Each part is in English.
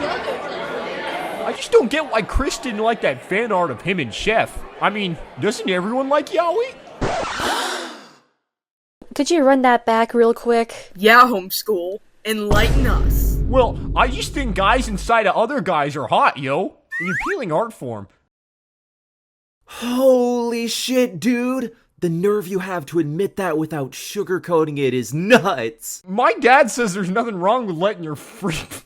I just don't get why Chris didn't like that fan art of him and Geoff. I mean, doesn't everyone like Yaoi? Could you run that back real quick? Yeah, homeschool. Enlighten us. Well, I just think guys inside of other guys are hot, yo. An appealing art form. Holy shit, dude! The nerve you have to admit that without sugarcoating it is nuts! My dad says there's nothing wrong with letting your freak...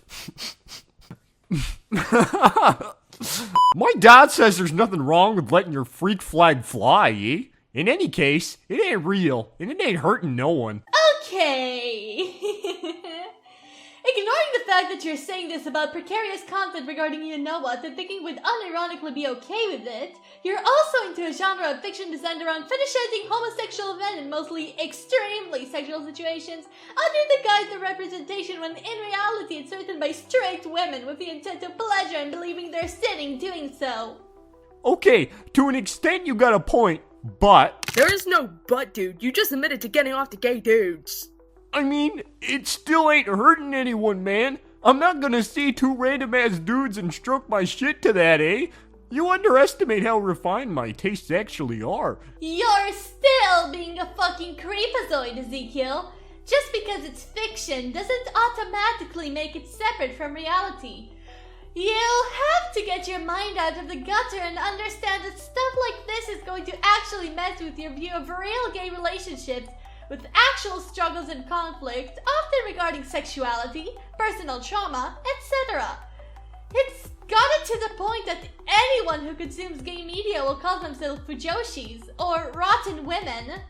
My dad says there's nothing wrong with letting your freak flag fly, eh? In any case, it ain't real, and it ain't hurting no one. Okay. Ignoring the fact that you're saying this about precarious content regarding you-know-what and thinking we'd unironically be okay with it, you're also into a genre of fiction designed around fetishizing homosexual men in mostly extremely sexual situations under the guise of representation when in reality it's written by straight women with the intent of pleasure and believing they're sinning doing so. Okay, to an extent you got a point, but... There is no but, dude. You just admitted to getting off the gay dudes. I mean, it still ain't hurting anyone, man. I'm not gonna see two random-ass dudes and stroke my shit to that, eh? You underestimate how refined my tastes actually are. You're still being a fucking creepazoid, Ezekiel. Just because it's fiction doesn't automatically make it separate from reality. You have to get your mind out of the gutter and understand that stuff like this is going to actually mess with your view of real gay relationships with actual struggles and conflict, often regarding sexuality, personal trauma, etc. It's gotten to the point that anyone who consumes gay media will call themselves Fujoshis, or rotten women.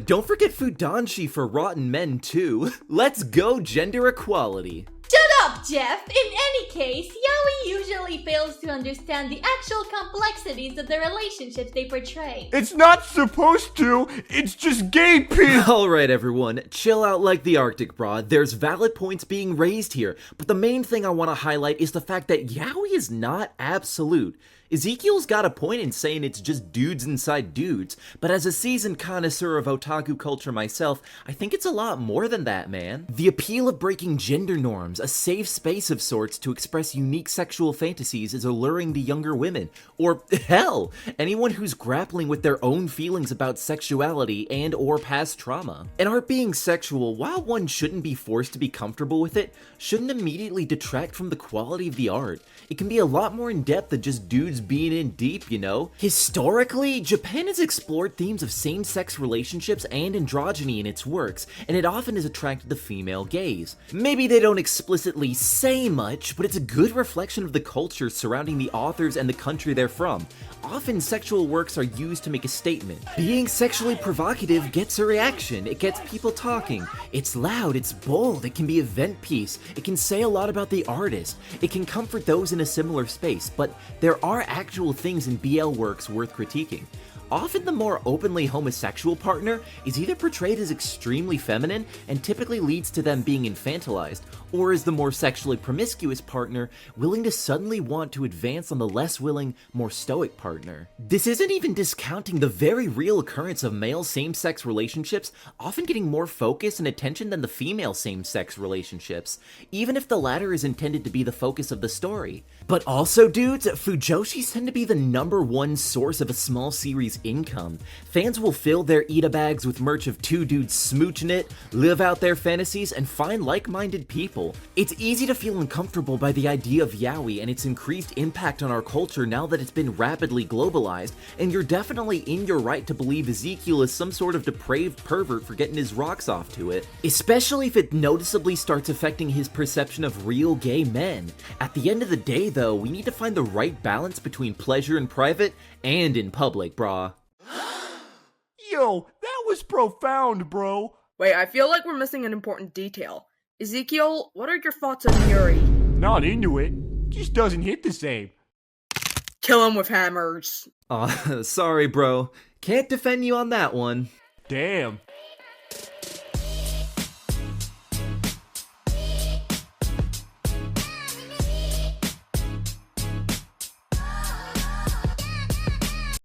Don't forget Fudanshi for rotten men, too. Let's go gender equality. Shut up, Geoff! In any case, Yaoi usually fails to understand the actual complexities of the relationships they portray. It's not supposed to, it's just gay people! Alright everyone, chill out like the Arctic Broad. There's valid points being raised here, but the main thing I want to highlight is the fact that Yaoi is not absolute. Ezekiel's got a point in saying it's just dudes inside dudes, but as a seasoned connoisseur of otaku culture myself, I think it's a lot more than that, man. The appeal of breaking gender norms, a safe space of sorts to express unique sexual fantasies, is alluring to younger women, or hell, anyone who's grappling with their own feelings about sexuality and or past trauma. And art being sexual, while one shouldn't be forced to be comfortable with it, shouldn't immediately detract from the quality of the art. It can be a lot more in-depth than just dudes being in deep, you know? Historically, Japan has explored themes of same-sex relationships and androgyny in its works, and it often has attracted the female gaze. Maybe they don't explicitly say much, but it's a good reflection of the culture surrounding the authors and the country they're from. Often sexual works are used to make a statement. Being sexually provocative gets a reaction, it gets people talking. It's loud, it's bold, it can be event piece, it can say a lot about the artist, it can comfort those in a similar space, but there are actual things in BL works worth critiquing. Often the more openly homosexual partner is either portrayed as extremely feminine and typically leads to them being infantilized, or is the more sexually promiscuous partner willing to suddenly want to advance on the less willing, more stoic partner. This isn't even discounting the very real occurrence of male same-sex relationships often getting more focus and attention than the female same-sex relationships, even if the latter is intended to be the focus of the story. But also, dudes, Fujoshis tend to be the #1 source of a small series income. Fans will fill their Ida bags with merch of two dudes smooching it, live out their fantasies, and find like-minded people. It's easy to feel uncomfortable by the idea of yaoi and its increased impact on our culture now that it's been rapidly globalized, and you're definitely in your right to believe Ezekiel is some sort of depraved pervert for getting his rocks off to it, especially if it noticeably starts affecting his perception of real gay men. At the end of the day, though, we need to find the right balance between pleasure in private and in public, brah. Yo, that was profound, bro. Wait, I feel like we're missing an important detail. Ezekiel, what are your thoughts on Yuri? Not into it. Just doesn't hit the same. Kill him with hammers. Aw, sorry bro. Can't defend you on that one. Damn.